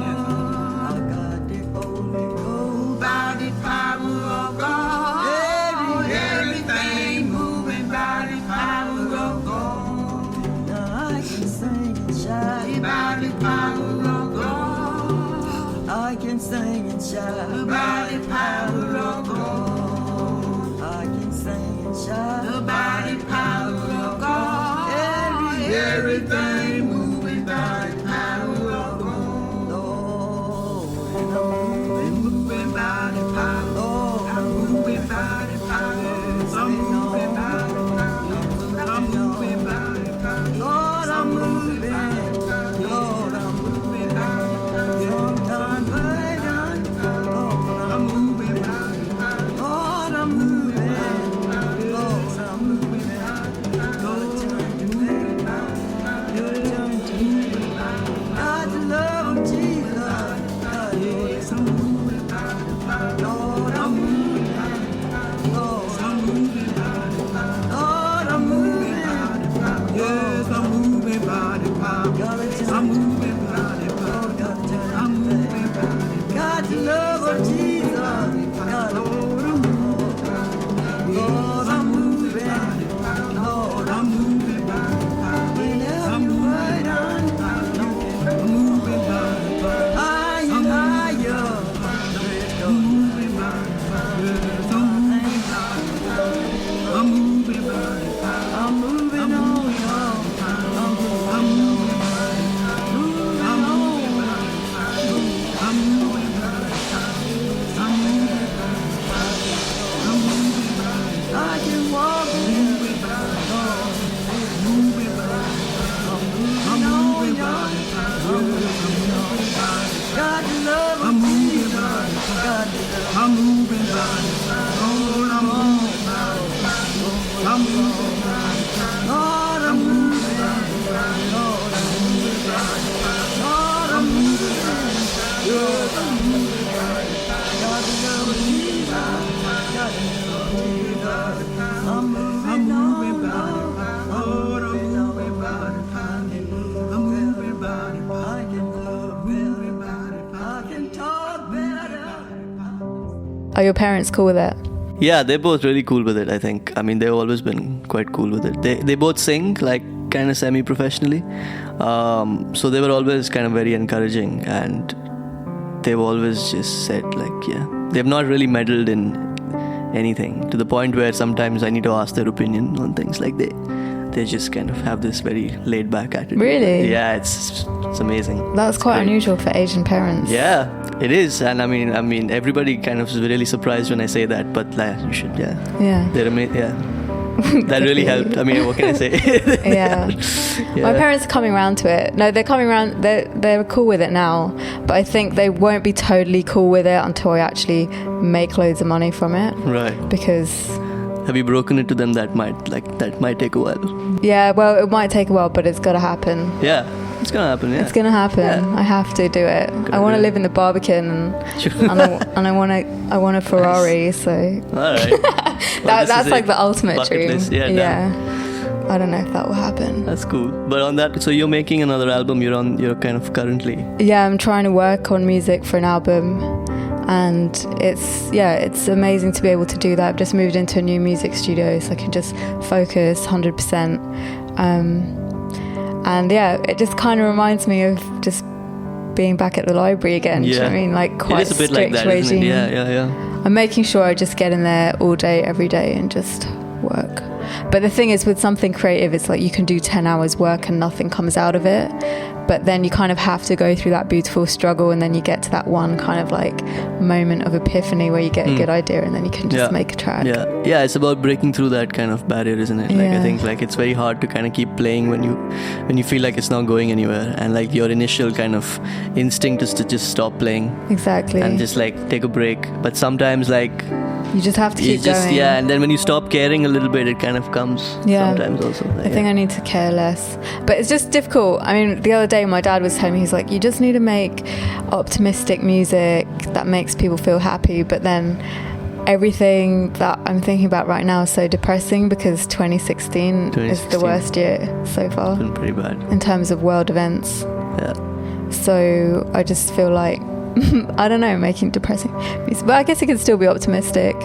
I got the Holy Ghost by the power of God. Everything moving by the power of God. Now I can sing and shout by the power of God. I can sing and shout by the power of God. I can sing and shout by the power of God. Everything moving by the power of God. Lord, and I'm moving by the power. Lord, I'm moving by the power. I'm moving by the power. I'm moving by the power. Lord, I'm moving. Lord, I'm moving by the power. Sometimes I don't. Lord, I'm moving by the power. Lord, I'm moving. Lord, I'm moving by the power. Lord, I'm moving by the power. You're turning to me. God, the love of Jesus. God, yes, I'm moving by the power. Lord, I'm moving by the power. Lord, I'm moving by the power. Lord, I'm moving by the power. Yes, I'm moving by the power. I'm moving by the power. I'm moving by the power. God, the love of Jesus. God, Lord, I'm moving. Lord, I'm moving. Lord, I'm moving by the power. I'm moving by the power. I'm moving by the power. I'm higher. I'm moving by the power. I'm moving by the power. I'm moving on, y'all. I'm moving by the power. I'm moving by the power. I'm moving by the power. I'm moving by the power. I'm moving by the power. I can walk moving by the power. Moving by the power. I'm moving by the power. God, the love I'm moving by the power. I'm moving by the power. Lord, I'm moving by the power. I'm moving by the power. Lord, I'm moving by the power. Lord, I'm moving by the power. Lord, I'm moving by the power. Lord, I'm moving by the power. God, the love of Jesus. God, the love of Jesus. I'm moving by the power. Lord, I'm moving by the power. I'm moving by the power. I can love better. I can talk better. Are your parents cool with it? Yeah, they're both really cool with it, I think. I mean, they've always been quite cool with it. They both sing, like, kind of semi-professionally. So they were always kind of very encouraging. And they've always just said they've not really meddled in anything, to the point where sometimes I need to ask their opinion on things. Like they just kind of have this very laid back attitude. Really? Yeah, it's amazing. That's quite unusual for Asian parents. Yeah, it is. And I mean everybody kind of is really surprised when I say that, but you should, they're amazing. That really helped. I mean, what can I say? Yeah. My parents are coming around to it. No, they're coming around. They're cool with it now, but I think they won't be totally cool with it until I actually make loads of money from it. Right. Because have you broken it to them that might take a while? Yeah, well, it might take a while, but it's got to happen. Yeah. It's gonna happen. Yeah. It's gonna happen. Yeah. I have to do it. I want to live in the Barbican, and I want a Ferrari. So all right. Well, that's like the ultimate dream. List. Yeah. I don't know if that will happen. That's cool. But on that, so you're making another album. You're kind of currently. Yeah, I'm trying to work on music for an album, and it's amazing to be able to do that. I've just moved into a new music studio, so I can just focus 100%. And it just kind of reminds me of just being back at the library again. Do you know what I mean? Like quite it is a bit strict like that, regime. Isn't it? Yeah. I'm making sure I just get in there all day, every day, and just work. But the thing is, with something creative, it's like you can do 10 hours work and nothing comes out of it. But then you kind of have to go through that beautiful struggle, and then you get to that one kind of like moment of epiphany where you get a good idea, and then you can just make a track. Yeah, it's about breaking through that kind of barrier, isn't it? Like I think like it's very hard to kind of keep playing when you feel like it's not going anywhere, and like your initial kind of instinct is to just stop playing. Exactly. And just like take a break. But sometimes like you just have to keep going. Yeah, and then when you stop caring a little bit, it kind of comes sometimes also. I think I need to care less. But it's just difficult. I mean, the other day my dad was telling me, he's like, you just need to make optimistic music that makes people feel happy. But then everything that I'm thinking about right now is so depressing, because 2016 is the worst year so far. It's been pretty bad. In terms of world events. Yeah. So I just feel like I don't know, making depressing music. But I guess it can still be optimistic.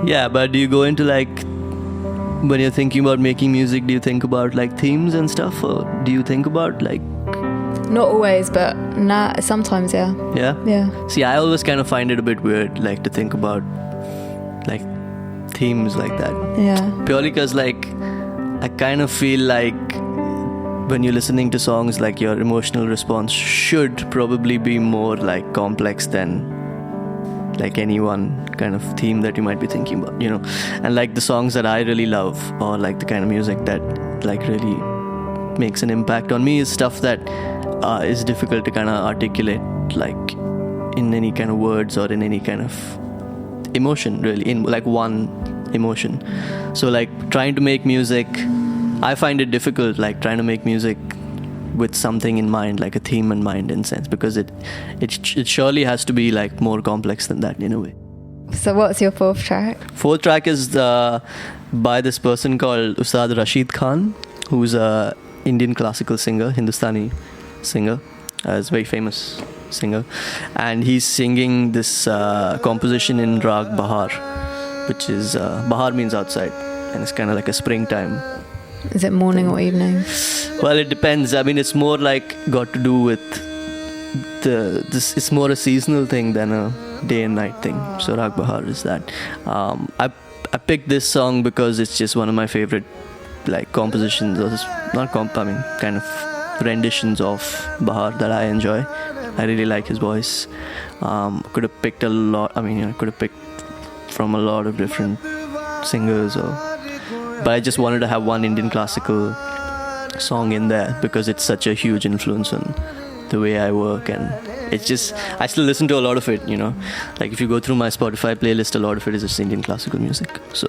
Yeah, but do you go into like, when you're thinking about making music, do you think about like themes and stuff, or do you think about like... Not always, but sometimes, yeah. Yeah? See, I always kind of find it a bit weird, like to think about like themes like that. Yeah. Purely because like I kind of feel like when you're listening to songs, like your emotional response should probably be more like complex than like any one kind of theme that you might be thinking about, you know. And like the songs that I really love, or like the kind of music that like really makes an impact on me, is stuff that is difficult to kind of articulate like in any kind of words or in any kind of emotion, really, in like one emotion. So like trying to make music, I find it difficult, like trying to make music with something in mind, like a theme in mind, in sense, because it surely has to be like more complex than that in a way. So what's your fourth track? Fourth track is by this person called Ustad Rashid Khan, who's a Indian classical singer, Hindustani singer, is a very famous singer, and he's singing this composition in Rag Bahar, which is Bahar means outside, and it's kind of like a springtime. Is it morning or evening? Well, it depends. I mean, it's more like got to do with it's more a seasonal thing than a day and night thing. So Rag Bahar is that. I picked this song because it's just one of my favorite like compositions, or kind of renditions of Bahar that I enjoy. I really like his voice. Could have picked a lot. I mean, could have picked from a lot of different singers, but I just wanted to have one Indian classical song in there because it's such a huge influence on the way I work, and it's just, I still listen to a lot of it, you know. Like if you go through my Spotify playlist, a lot of it is just Indian classical music. So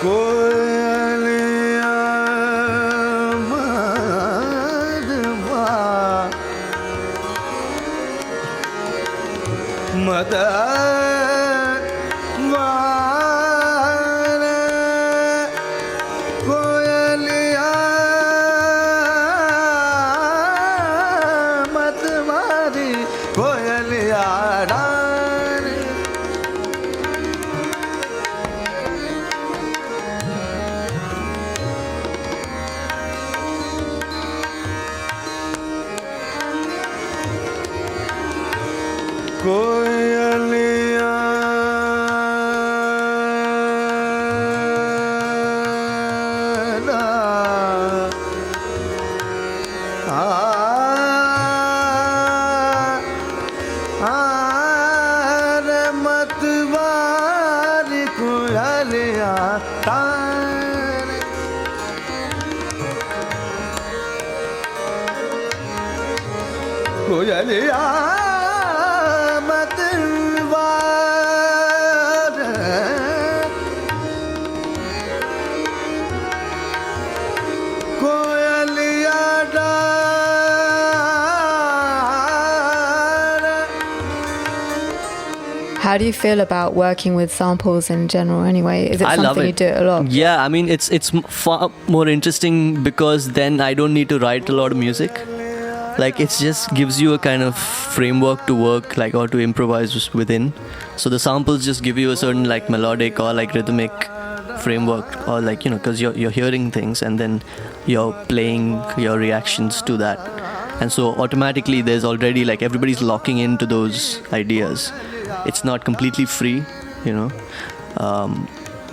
coil How do you feel about working with samples in general anyway? Is it something you do a lot? Yeah, I mean, it's far more interesting because then I don't need to write a lot of music. Like, it just gives you a kind of framework to work, like, or to improvise within. So the samples just give you a certain, like, melodic or, like, rhythmic framework, or, like, you know, because you're hearing things and then you're playing your reactions to that. And so automatically there's already, like, everybody's locking into those ideas. It's not completely free, you know,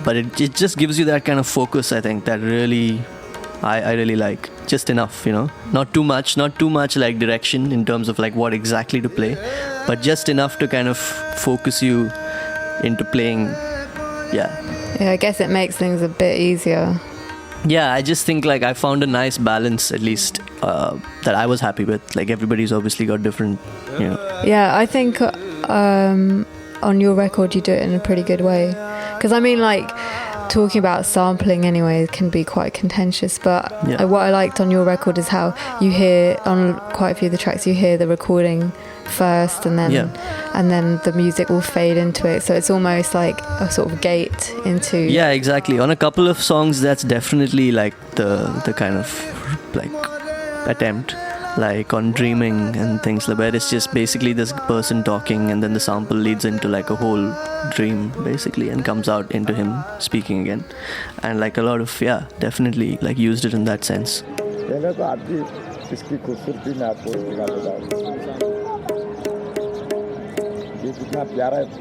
but it just gives you that kind of focus, I think, that really I really like. Just enough, you know, not too much like direction in terms of like what exactly to play, but just enough to kind of focus you into playing. Yeah, I guess it makes things a bit easier. Yeah, I just think like I found a nice balance, at least that I was happy with. Like, everybody's obviously got different, you know. Yeah, I think on your record you do it in a pretty good way, because I mean, like, talking about sampling anyway can be quite contentious, but what I liked on your record is how you hear on quite a few of the tracks, you hear the recording first and then the music will fade into it, so it's almost like a sort of gate into... Yeah, exactly. On a couple of songs that's definitely like the kind of like attempt, like on Dreaming and things like that. It's just basically this person talking and then the sample leads into like a whole dream basically and comes out into him speaking again, and like a lot of definitely like used it in that sense. ये कितना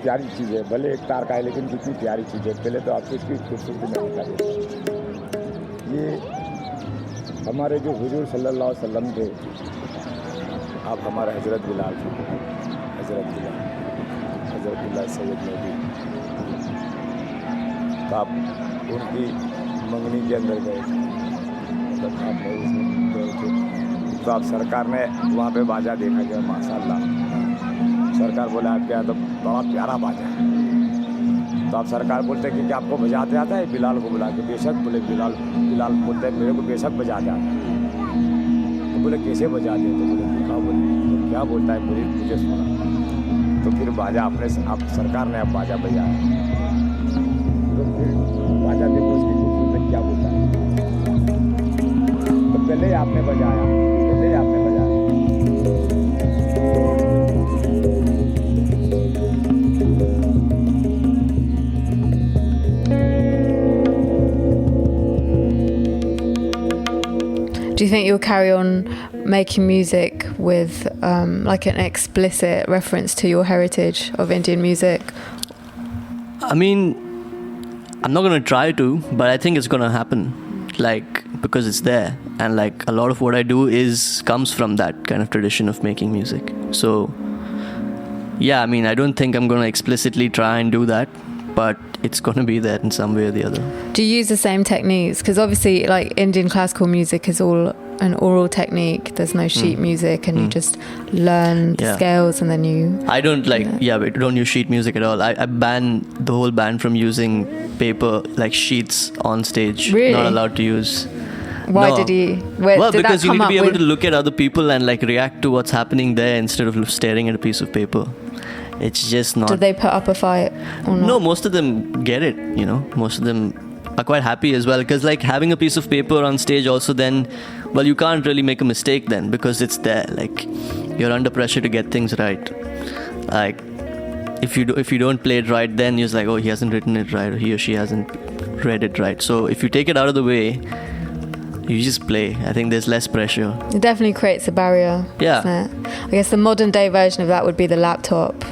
प्यारी चीज़ है, भले एक तार का है लेकिन कितनी प्यारी चीज़ है। पहले तो आपको इसकी खूबसूरती में दिखा दें। ये हमारे जो हुजूर सल्लल्लाहु अलैहि वसल्लम थे, आप हमारे हज़रत बिलाल थे, हज़रत बिलाल सैयद नबी, तो आप उनकी मंगनी के अंदर गए, तो आपने उसमें गए थे, तो आप सरकार ने वहाँ पे बाजा देखा गया, माशाअल्लाह। सरकार बोला आपके यहाँ तो बड़ा प्यारा बाजा है, तो आप सरकार बोलते कि क्या आपको बजाते आता है? बिलाल को बुला के, बेशक बोले बिलाल बोलते हैं मेरे को बेशक बजाते आता है। तो बोले कैसे बजाते हैं? तो बोले क्या बोले, तो क्या बोलता है मुझे सुना। तो फिर बाजा आप सरकार ने अब बाजा बजाया, तो फिर बाजा देखो उसकी खूबसूरती क्या बोलता है। तो पहले आपने बजाया। Do you think you'll carry on making music with like an explicit reference to your heritage of Indian music? I mean, I'm not going to try to, but I think it's going to happen, like, because it's there, and like a lot of what I do comes from that kind of tradition of making music. So yeah, I mean, I don't think I'm going to explicitly try and do that, but it's going to be there in some way or the other. Do you use the same techniques? Because obviously, like, Indian classical music is all an oral technique. There's no sheet music, and you just learn the scales, and then you... I don't like... Yeah, we don't use sheet music at all. I ban the whole band from using paper, like sheets on stage. Really? Not allowed to use. Why did he... Well, because you need to be able to look at other people and like react to what's happening there instead of staring at a piece of paper. It's just not. Did they put up a fight or not? No, most of them get it, most of them are quite happy as well, because like having a piece of paper on stage also, then, well, you can't really make a mistake then, because it's there, like you're under pressure to get things right. Like if you don't play it right, then you're like, oh, he hasn't written it right, or he or she hasn't read it right. So if you take it out of the way, you just play. I think there's less pressure. It definitely creates a barrier. Yeah. Doesn't it? I guess the modern day version of that would be the laptop.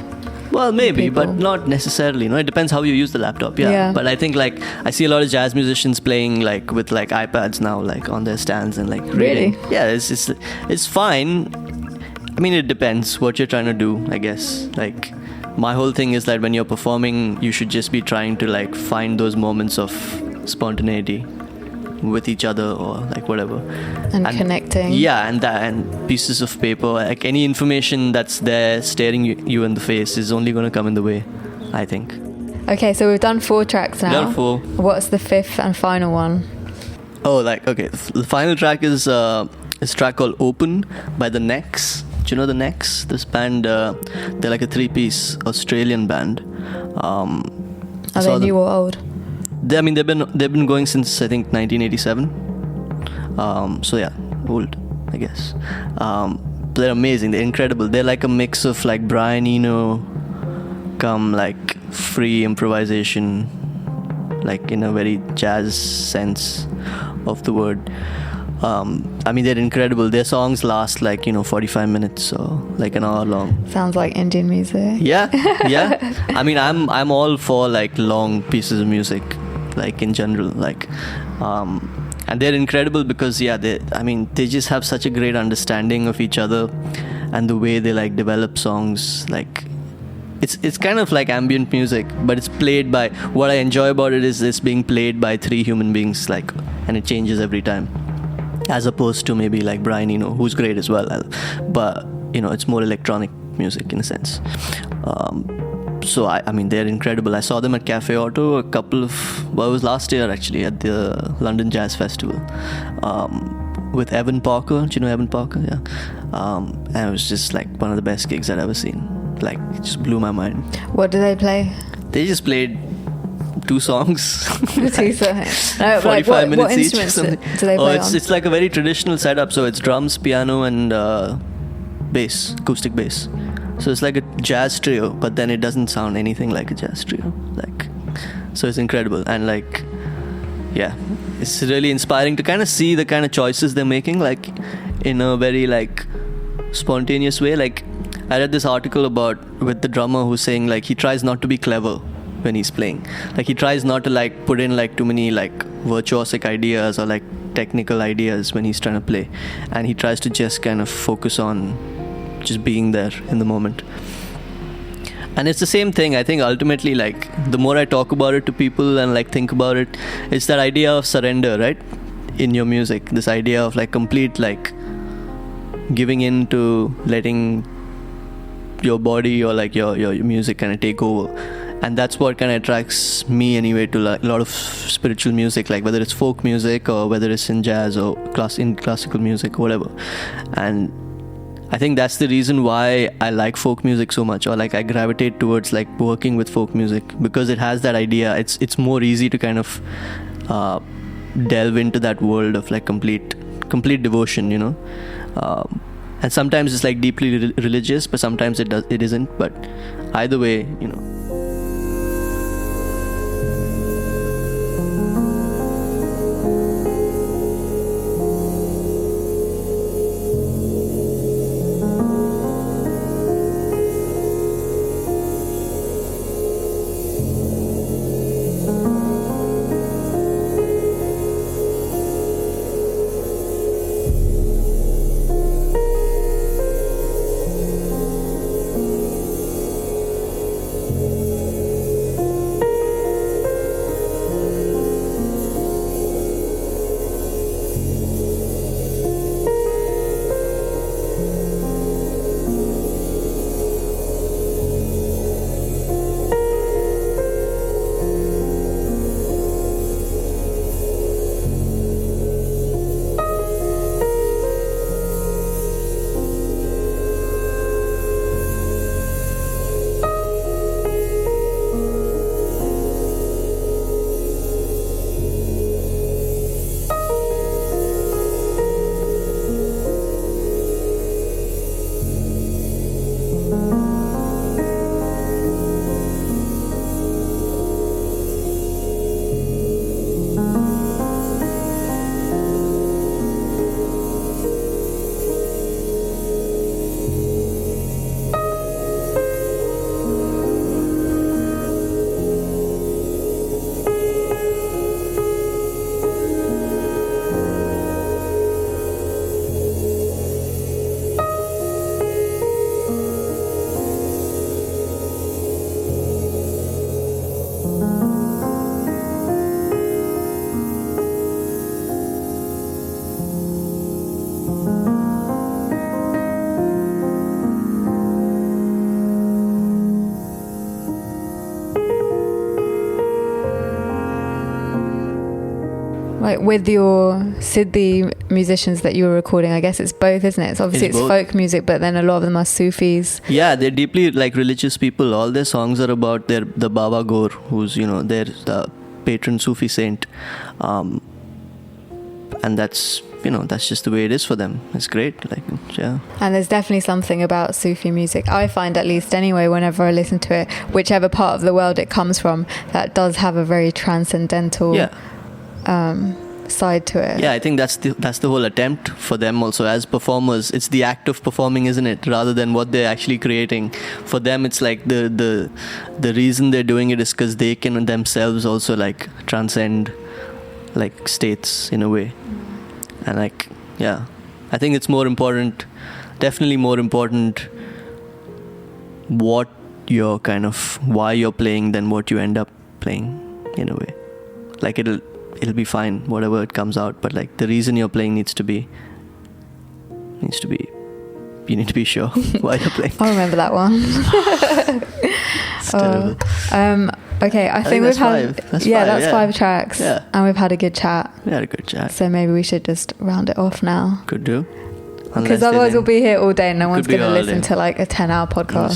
Well, maybe, but not necessarily. It depends how you use the laptop. Yeah. But I think like I see a lot of jazz musicians playing like with like iPads now, like on their stands and like reading. Really? Yeah, it's fine. I mean, it depends what you're trying to do, I guess. Like my whole thing is that when you're performing, you should just be trying to like find those moments of spontaneity with each other or like whatever, and connecting. Yeah, and pieces of paper, like any information that's there staring you in the face is only going to come in the way, I think. Okay, so we've done 4 tracks now. Done 4. What's the 5th and final one? Oh, like okay, the final track is a track called Open by the Necks. Do you know the Necks? This band, they're like a 3-piece Australian band. Are they new or old? They've been going since I think 1987. So yeah, old, I guess. They're amazing. They're incredible. They're like a mix of like Brian Eno, come like free improvisation, like in a very jazz sense of the word. They're incredible. Their songs last like 45 minutes or like an hour long. Sounds like Indian music. Yeah. I'm all for like long pieces of music, like in general, like and they're incredible because they just have such a great understanding of each other and the way they like develop songs. Like it's kind of like ambient music, but it's played by, what I enjoy about it is it's being played by 3 human beings, like, and it changes every time, as opposed to maybe like Brian Eno, who's great as well, but it's more electronic music in a sense. So they're incredible. I saw them at Cafe Auto it was last year actually, at the London Jazz Festival, with Evan Parker. Do you know Evan Parker? Yeah. And it was just like one of the best gigs I'd ever seen. Like, it just blew my mind. What do they play? They just played 2 songs. 2 songs. 45 minutes what each. instruments do they play on? It's like a very traditional setup. So it's drums, piano, and bass, acoustic bass. So it's like a jazz trio, but then it doesn't sound anything like a jazz trio. Like, so it's incredible. And like, yeah, it's really inspiring to kind of see the kind of choices they're making, like in a very like spontaneous way. Like, I read this article with the drummer who's saying like he tries not to be clever when he's playing. Like, he tries not to like put in like too many like virtuosic ideas or like technical ideas when he's trying to play, and he tries to just kind of focus on just being there in the moment. And it's the same thing, I think ultimately, like the more I talk about it to people and like think about it, it's that idea of surrender, right, in your music. This idea of like complete like giving in to letting your body or like your music kind of take over. And that's what kind of attracts me anyway to like a lot of spiritual music, like whether it's folk music or whether it's in jazz or in classical music or whatever. And I think that's the reason why I like folk music so much, or like I gravitate towards like working with folk music, because it has that idea. It's more easy to kind of delve into that world of like complete devotion, and sometimes it's like deeply religious, but sometimes it isn't. But either way, like with your Siddhi musicians that you were recording, I guess it's both, isn't it? Obviously it's folk music, but then a lot of them are Sufis. Yeah, they're deeply like religious people. All their songs are about the Baba Gaur, who's, you know, their patron Sufi saint, and that's, you know, that's just the way it is for them. It's great, like, yeah. And there's definitely something about Sufi music, I find, at least anyway, whenever I listen to it, whichever part of the world it comes from, that does have a very transcendental side to it. Yeah, I think that's the whole attempt for them also as performers. It's the act of performing, isn't it, rather than what they're actually creating. For them, it's like the reason they're doing it is because they can themselves also like transcend like states in a way. And like, yeah, I think it's more important, definitely more important what you're kind of, why you're playing than what you end up playing in a way. Like it'll be fine, whatever it comes out, but like the reason you're playing needs to be, you need to be sure why you're playing. I remember that one. It's terrible. Okay, I think we've had that's 5 tracks, and we've had a good chat. We had a good chat. So maybe we should just round it off now. Could do. Because otherwise we'll be here all day and no one's going to listen to like a 10-hour podcast.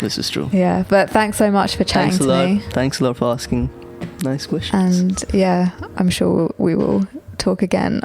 This is true. Yeah, but thanks so much for chatting to me. Thanks a lot for asking nice questions. And yeah, I'm sure we will talk again.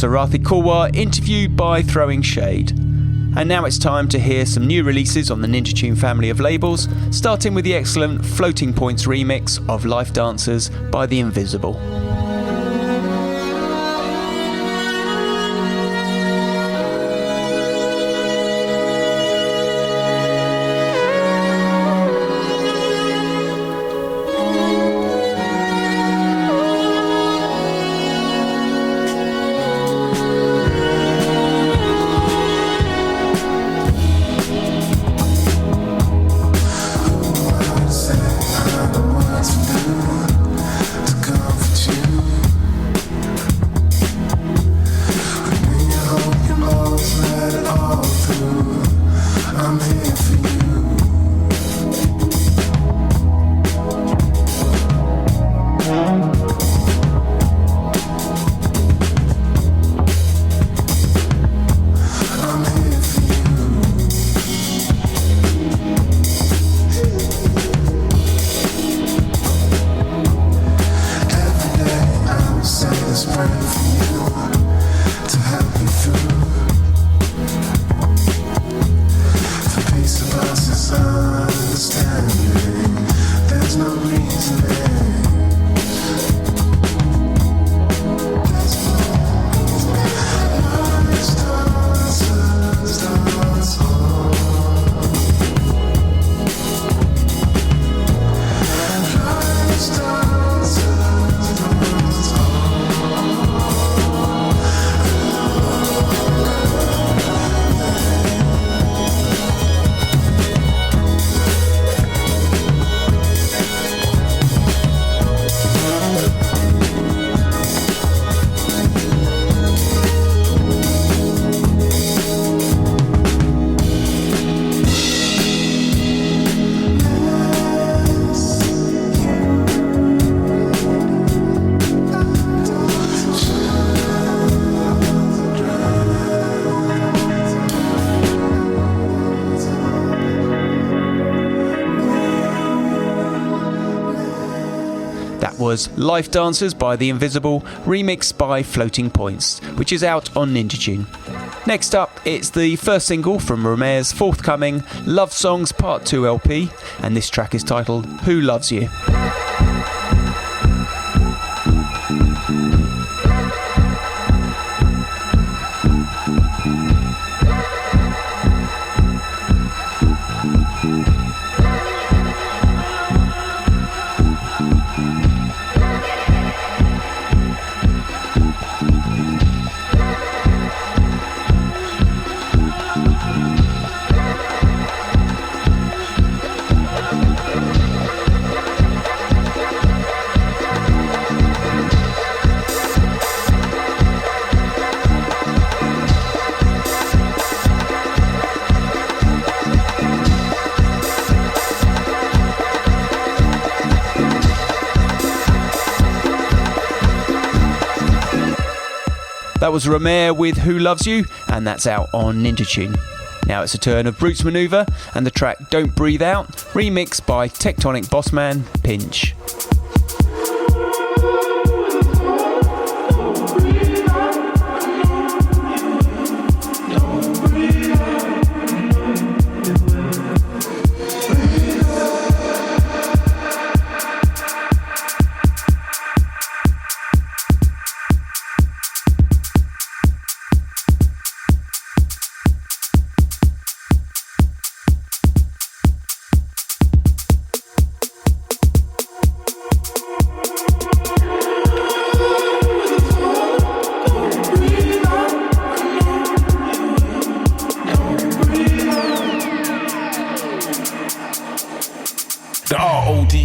Sarathy Korwar, interviewed by Throwing Shade. And now it's time to hear some new releases on the Ninja Tune family of labels, starting with the excellent Floating Points remix of Life Dancers by The Invisible. Was Life Dancers by The Invisible, remixed by Floating Points, which is out on Ninja Tune. Next up, it's the first single from Romare's forthcoming Love Songs Part 2 LP, and this track is titled Who Loves You? That was Romare with Who Loves You, and that's out on Ninja Tune. Now it's a turn of Brutes Manuva and the track Don't Breathe Out, remixed by Tectonic Bossman, Pinch.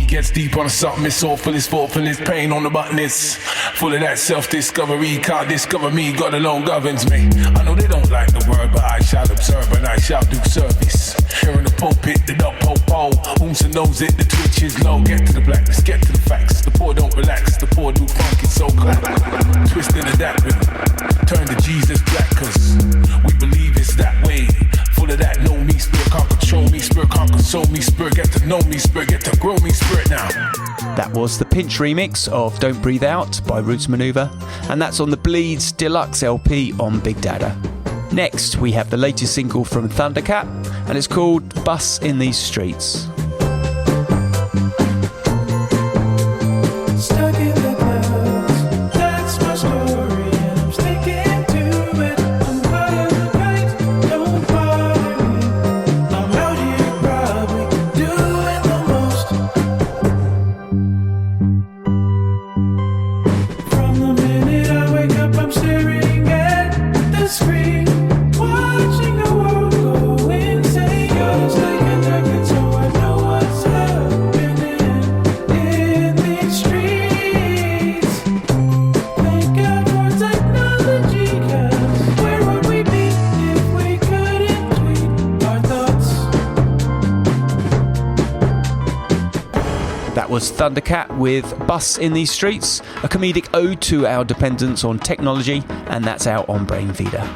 Gets deep on something, it's awful, it's thoughtful, it's pain on the button, it's full of that self-discovery, can't discover me, God alone governs me. I know they don't like the word, but I shall observe and I shall do service. Here in the pulpit, the dog po-po, whomso knows it, the twitch is low, get to the blackness, get to the facts, the poor don't relax, the poor do funk, it's so cool, twisting and adapting, turn to Jesus black, cause we believe it's that way, full of that, know me, spirit can't control me, spirit can't consume soul me spirit, get to know me spirit, get to grow me spirit now. That was the Pinch remix of Don't Breathe Out by Roots Manuva, and that's on the Bleeds Deluxe LP on Big Dada. Next, we have the latest single from Thundercat, and it's called Bus in These Streets. Was Thundercat with Bus in These Streets, a comedic ode to our dependence on technology, and that's out on Brain Feeder.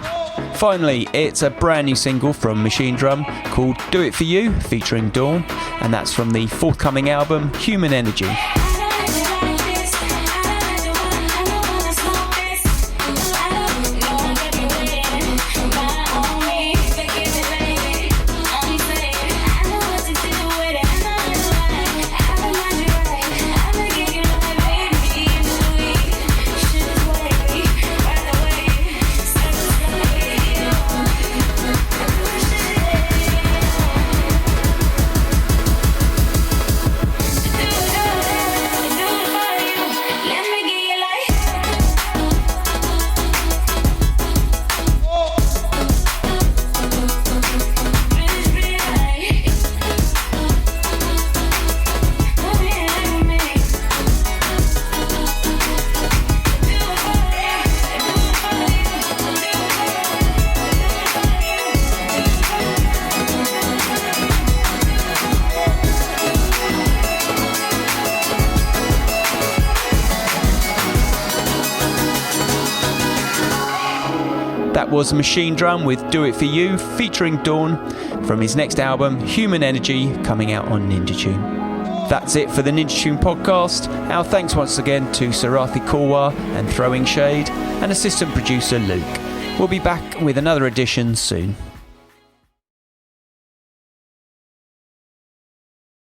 Finally, it's a brand new single from Machinedrum called Do It For You, featuring Dawn, and that's from the forthcoming album Human Energy. That was Machinedrum with Do It For You, featuring Dawn, from his next album, Human Energy, coming out on Ninja Tune. That's it for the Ninja Tune podcast. Our thanks once again to Sarathy Korwar and Throwing Shade, and assistant producer Luke. We'll be back with another edition soon.